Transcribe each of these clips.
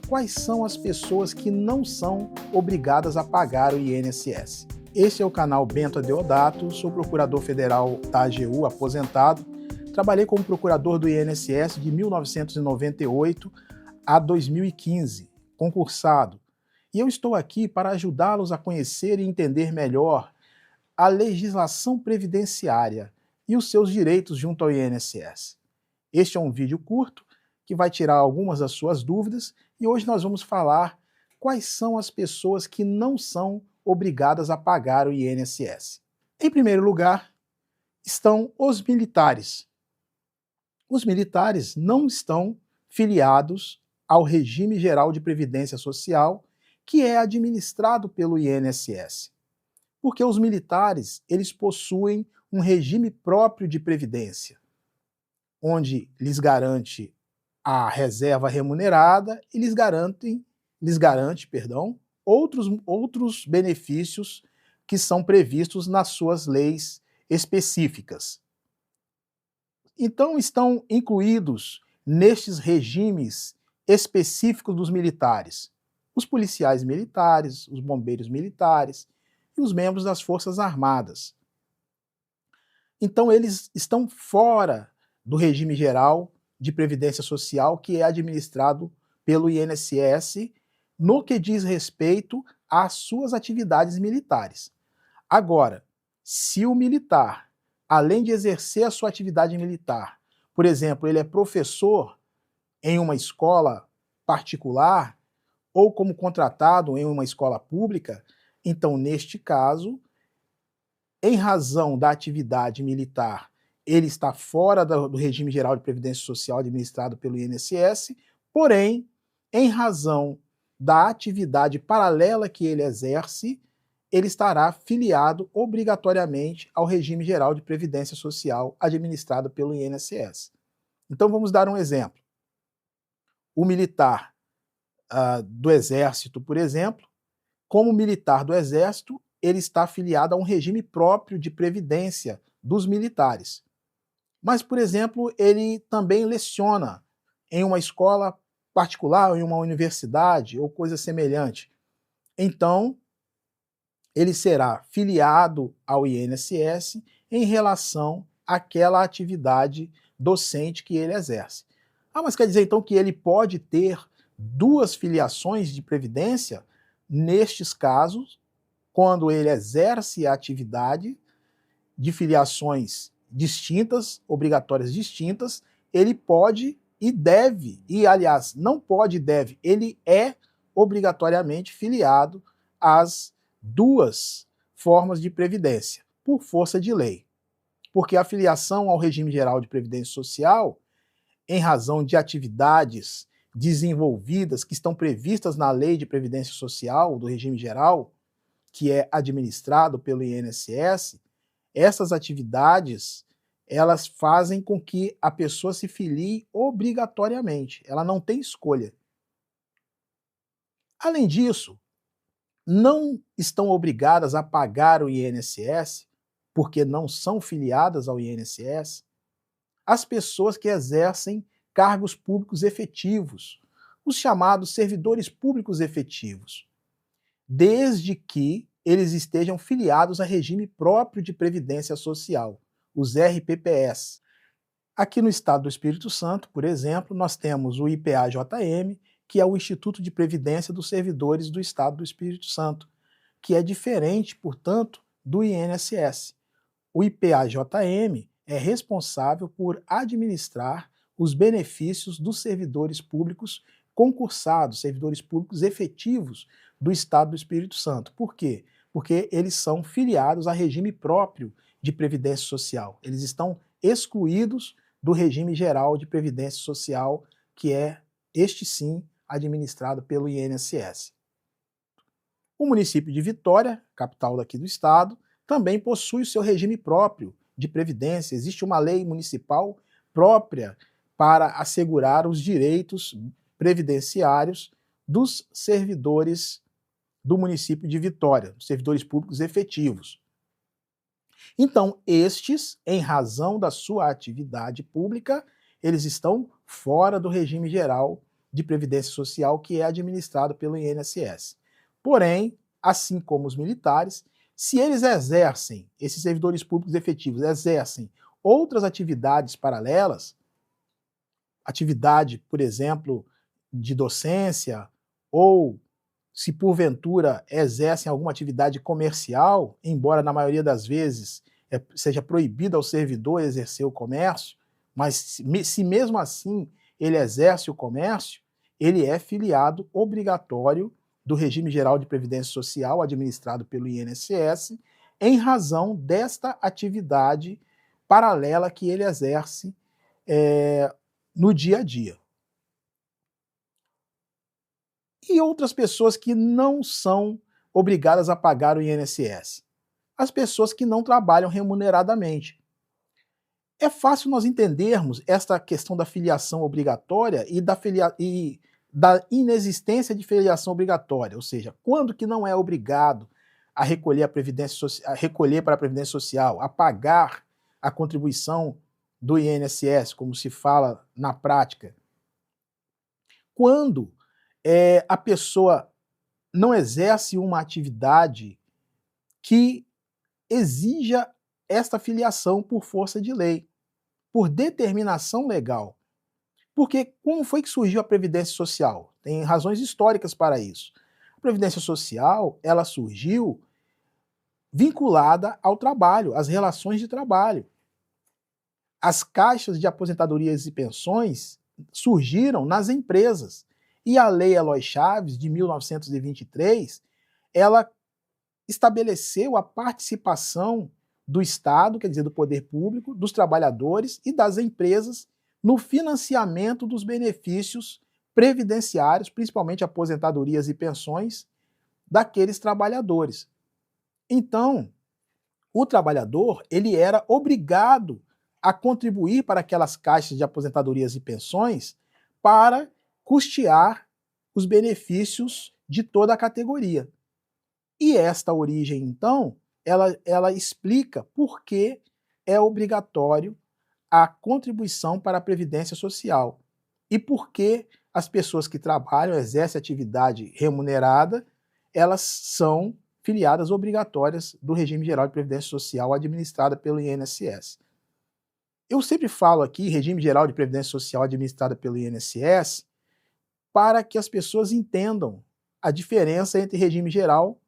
quais são as pessoas que não são obrigadas a pagar o INSS. Este é o canal Bento Adeodato, sou procurador federal da AGU, aposentado. Trabalhei como procurador do INSS de 1998 a 2015, concursado. E eu estou aqui para ajudá-los a conhecer e entender melhor a legislação previdenciária e os seus direitos junto ao INSS. Este é um vídeo curto que vai tirar algumas das suas dúvidas e hoje nós vamos falar quais são as pessoas que não são obrigadas a pagar o INSS. Em primeiro lugar, estão os militares. Os militares não estão filiados ao Regime Geral de Previdência Social, que é administrado pelo INSS. Porque os militares, eles possuem um regime próprio de previdência, onde lhes garante a reserva remunerada e lhes garante, outros benefícios que são previstos nas suas leis específicas. Então estão incluídos nestes regimes específicos dos militares os policiais militares, os bombeiros militares e os membros das Forças Armadas. Então eles estão fora do regime geral de previdência social que é administrado pelo INSS no que diz respeito às suas atividades militares. Agora, se o militar, além de exercer a sua atividade militar, por exemplo, ele é professor em uma escola particular ou como contratado em uma escola pública, então, neste caso, em razão da atividade militar, ele está fora do regime geral de previdência social administrado pelo INSS, porém, em razão da atividade paralela que ele exerce, ele estará filiado obrigatoriamente ao regime geral de previdência social administrado pelo INSS. Então vamos dar um exemplo. O militar do Exército, por exemplo, como militar do Exército, ele está afiliado a um regime próprio de previdência dos militares. Mas, por exemplo, ele também leciona em uma escola particular, ou em uma universidade, ou coisa semelhante. Então, ele será filiado ao INSS em relação àquela atividade docente que ele exerce. Ah, mas quer dizer então que ele pode ter duas filiações de previdência? Nestes casos, quando ele exerce a atividade de filiações distintas, obrigatórias distintas, ele pode e deve, e aliás, não pode e deve, ele é obrigatoriamente filiado às duas formas de previdência, por força de lei. Porque a filiação ao regime geral de previdência social, em razão de atividades desenvolvidas que estão previstas na Lei de Previdência Social do regime geral, que é administrado pelo INSS, essas atividades, elas fazem com que a pessoa se filie obrigatoriamente, ela não tem escolha. Além disso, não estão obrigadas a pagar o INSS, porque não são filiadas ao INSS, as pessoas que exercem cargos públicos efetivos, os chamados servidores públicos efetivos, desde que eles estejam filiados a regime próprio de previdência social, os RPPS. Aqui no estado do Espírito Santo, por exemplo, nós temos o IPA-JM, que é o Instituto de Previdência dos Servidores do Estado do Espírito Santo, que é diferente, portanto, do INSS. O IPA-JM é responsável por administrar os benefícios dos servidores públicos concursados, servidores públicos efetivos do Estado do Espírito Santo. Por quê? Porque eles são filiados a regime próprio de previdência social. Eles estão excluídos do regime geral de previdência social, que é, este sim, administrado pelo INSS. O município de Vitória, capital daqui do estado, também possui o seu regime próprio de previdência. Existe uma lei municipal própria para assegurar os direitos previdenciários dos servidores do município de Vitória, servidores públicos efetivos. Então, estes, em razão da sua atividade pública, eles estão fora do regime geral de Previdência Social que é administrado pelo INSS. Porém, assim como os militares, se eles exercem, esses servidores públicos efetivos exercem outras atividades paralelas, atividade, por exemplo, de docência, ou se porventura exercem alguma atividade comercial, embora na maioria das vezes seja proibido ao servidor exercer o comércio, mas se mesmo assim ele exerce o comércio, ele é filiado obrigatório do Regime Geral de Previdência Social administrado pelo INSS, em razão desta atividade paralela que ele exerce no dia a dia. E outras pessoas que não são obrigadas a pagar o INSS? As pessoas que não trabalham remuneradamente. É fácil nós entendermos esta questão da filiação obrigatória e da inexistência de filiação obrigatória, ou seja, quando que não é obrigado a recolher a recolher para a Previdência Social, a pagar a contribuição do INSS, como se fala na prática. Quando a pessoa não exerce uma atividade que exija esta filiação por força de lei, por determinação legal. Porque como foi que surgiu a Previdência Social? Tem razões históricas para isso. A Previdência Social, ela surgiu vinculada ao trabalho, às relações de trabalho. As caixas de aposentadorias e pensões surgiram nas empresas. E a Lei Eloy Chaves, de 1923, ela estabeleceu a participação do Estado, quer dizer, do poder público, dos trabalhadores e das empresas no financiamento dos benefícios previdenciários, principalmente aposentadorias e pensões, daqueles trabalhadores. Então, o trabalhador, ele era obrigado a contribuir para aquelas caixas de aposentadorias e pensões para custear os benefícios de toda a categoria. E esta origem, então, ela explica por que é obrigatório a contribuição para a Previdência Social e por que as pessoas que trabalham, exercem atividade remunerada, elas são filiadas obrigatórias do Regime Geral de Previdência Social administrada pelo INSS. Eu sempre falo aqui Regime Geral de Previdência Social administrada pelo INSS para que as pessoas entendam a diferença entre Regime Geral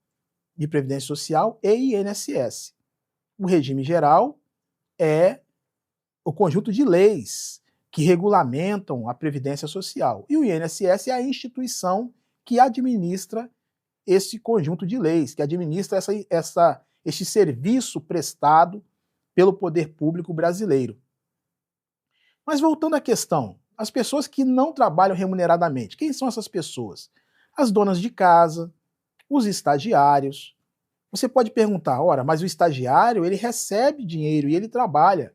de Previdência Social e INSS. O regime geral é o conjunto de leis que regulamentam a Previdência Social. E o INSS é a instituição que administra esse conjunto de leis, que administra este serviço prestado pelo poder público brasileiro. Mas voltando à questão, as pessoas que não trabalham remuneradamente, quem são essas pessoas? As donas de casa, os estagiários. Você pode perguntar, ora, mas o estagiário, ele recebe dinheiro e ele trabalha.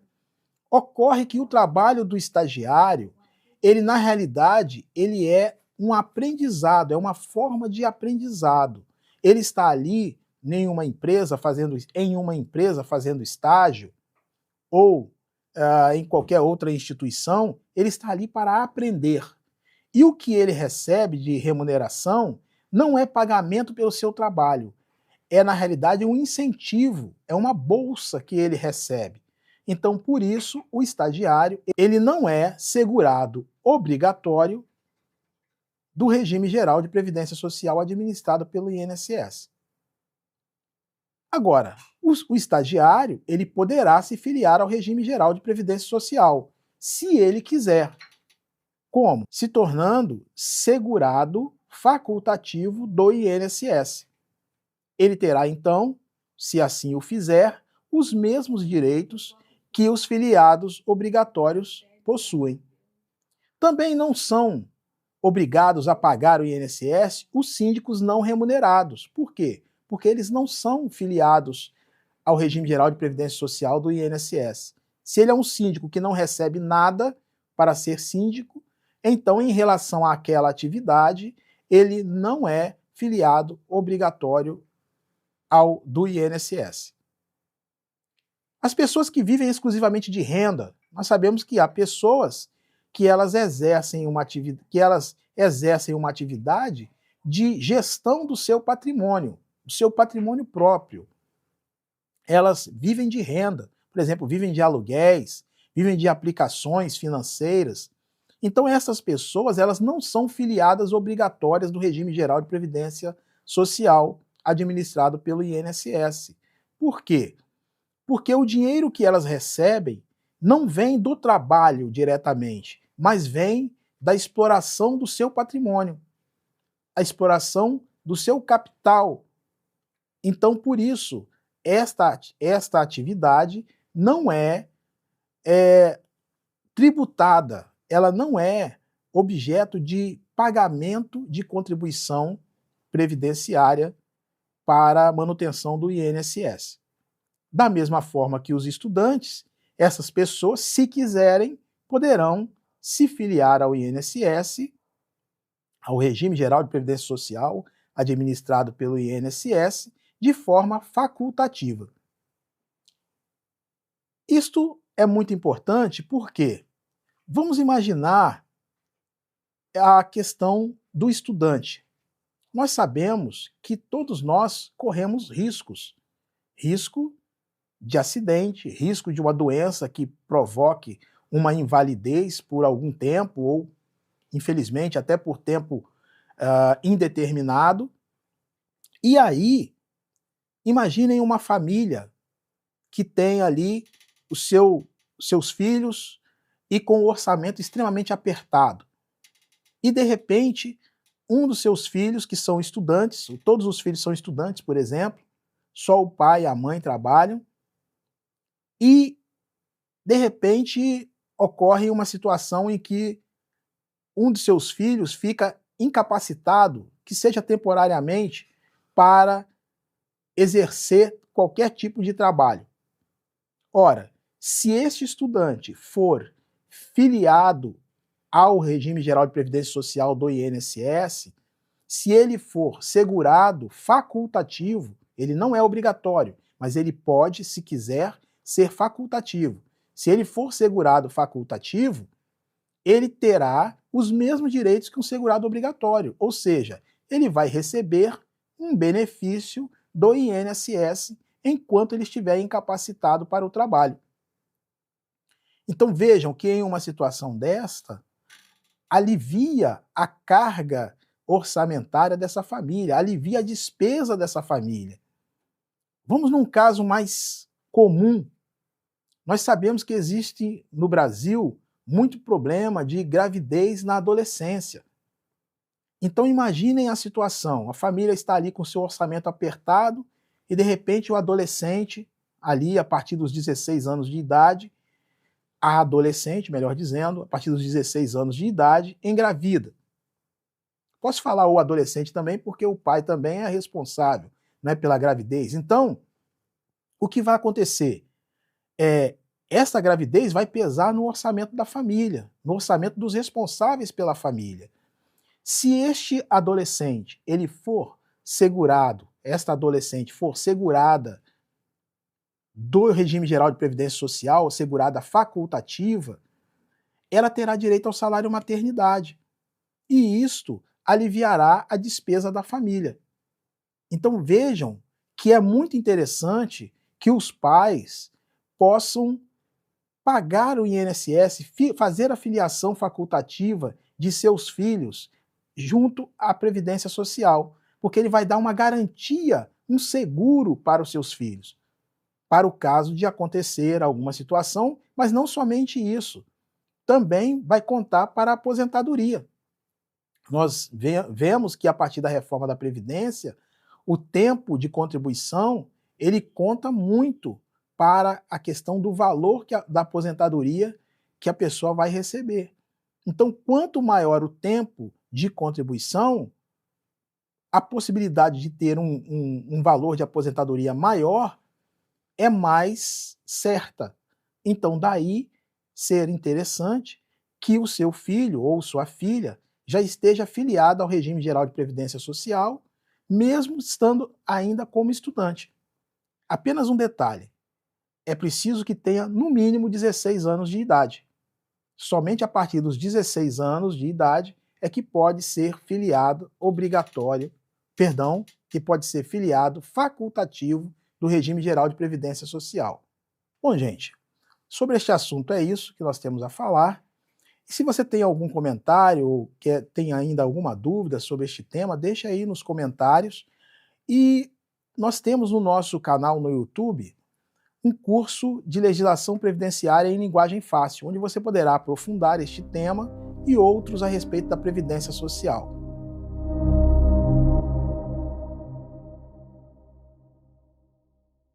Ocorre que o trabalho do estagiário, ele na realidade, ele é um aprendizado, é uma forma de aprendizado. Ele está ali em uma empresa fazendo estágio, ou em qualquer outra instituição, ele está ali para aprender. E o que ele recebe de remuneração não é pagamento pelo seu trabalho, é na realidade um incentivo, é uma bolsa que ele recebe. Então, por isso, o estagiário, ele não é segurado obrigatório do Regime Geral de Previdência Social administrado pelo INSS. Agora, o estagiário, ele poderá se filiar ao Regime Geral de Previdência Social, se ele quiser. Como? Se tornando segurado facultativo do INSS. Ele terá, então, se assim o fizer, os mesmos direitos que os filiados obrigatórios possuem. Também não são obrigados a pagar o INSS os síndicos não remunerados. Por quê? Porque eles não são filiados ao Regime Geral de Previdência Social do INSS. Se ele é um síndico que não recebe nada para ser síndico, então, em relação àquela atividade, ele não é filiado obrigatório do INSS. As pessoas que vivem exclusivamente de renda, nós sabemos que há pessoas que elas exercem uma atividade, que elas exercem uma atividade de gestão do seu patrimônio próprio. Elas vivem de renda, por exemplo, vivem de aluguéis, vivem de aplicações financeiras. Então essas pessoas, elas não são filiadas obrigatórias do regime geral de previdência social administrado pelo INSS. Por quê? Porque o dinheiro que elas recebem não vem do trabalho diretamente, mas vem da exploração do seu patrimônio, a exploração do seu capital. Então, por isso, esta atividade não é tributada, ela não é objeto de pagamento de contribuição previdenciária para a manutenção do INSS. Da mesma forma que os estudantes, essas pessoas, se quiserem, poderão se filiar ao INSS, ao Regime Geral de Previdência Social, administrado pelo INSS, de forma facultativa. Isto é muito importante porque vamos imaginar a questão do estudante. Nós sabemos que todos nós corremos riscos. Risco de acidente, risco de uma doença que provoque uma invalidez por algum tempo ou, infelizmente, até por tempo indeterminado. E aí, imaginem uma família que tem ali seus filhos e com o orçamento extremamente apertado. E, de repente, um dos seus filhos, que são estudantes, todos os filhos são estudantes, por exemplo, só o pai e a mãe trabalham, e, de repente, ocorre uma situação em que um de seus filhos fica incapacitado, que seja temporariamente, para exercer qualquer tipo de trabalho. Ora, se este estudante for filiado ao Regime Geral de Previdência Social do INSS, se ele for segurado facultativo, ele não é obrigatório, mas ele pode, se quiser, ser facultativo. Se ele for segurado facultativo, ele terá os mesmos direitos que um segurado obrigatório, ou seja, ele vai receber um benefício do INSS enquanto ele estiver incapacitado para o trabalho. Então vejam que em uma situação desta, alivia a carga orçamentária dessa família, alivia a despesa dessa família. Vamos num caso mais comum. Nós sabemos que existe no Brasil muito problema de gravidez na adolescência. Então imaginem a situação, a família está ali com seu orçamento apertado e de repente o adolescente, ali a partir dos 16 anos de idade, a adolescente, melhor dizendo, a partir dos 16 anos de idade, engravida. Posso falar o adolescente também porque o pai também é responsável, né, pela gravidez. Então, o que vai acontecer? Essa gravidez vai pesar no orçamento da família, no orçamento dos responsáveis pela família. Se este adolescente ele for segurado, esta adolescente for segurada do Regime Geral de Previdência Social, segurada facultativa, ela terá direito ao salário maternidade. E isto aliviará a despesa da família. Então vejam que é muito interessante que os pais possam pagar o INSS, fazer a filiação facultativa de seus filhos junto à Previdência Social, porque ele vai dar uma garantia, um seguro para os seus filhos, para o caso de acontecer alguma situação, mas não somente isso, também vai contar para a aposentadoria. Nós vemos que a partir da reforma da Previdência, o tempo de contribuição, ele conta muito para a questão do valor da aposentadoria que a pessoa vai receber. Então, quanto maior o tempo de contribuição, a possibilidade de ter um valor de aposentadoria maior é mais certa. Então, daí ser interessante que o seu filho ou sua filha já esteja afiliado ao Regime Geral de Previdência Social, mesmo estando ainda como estudante. Apenas um detalhe: é preciso que tenha no mínimo 16 anos de idade. Somente a partir dos 16 anos de idade é que pode ser filiado obrigatório, que pode ser filiado facultativo do regime geral de previdência social. Bom, gente, sobre este assunto é isso que nós temos a falar. E se você tem algum comentário ou tem ainda alguma dúvida sobre este tema, deixa aí nos comentários. E nós temos no nosso canal no YouTube um curso de legislação previdenciária em linguagem fácil, onde você poderá aprofundar este tema e outros a respeito da previdência social.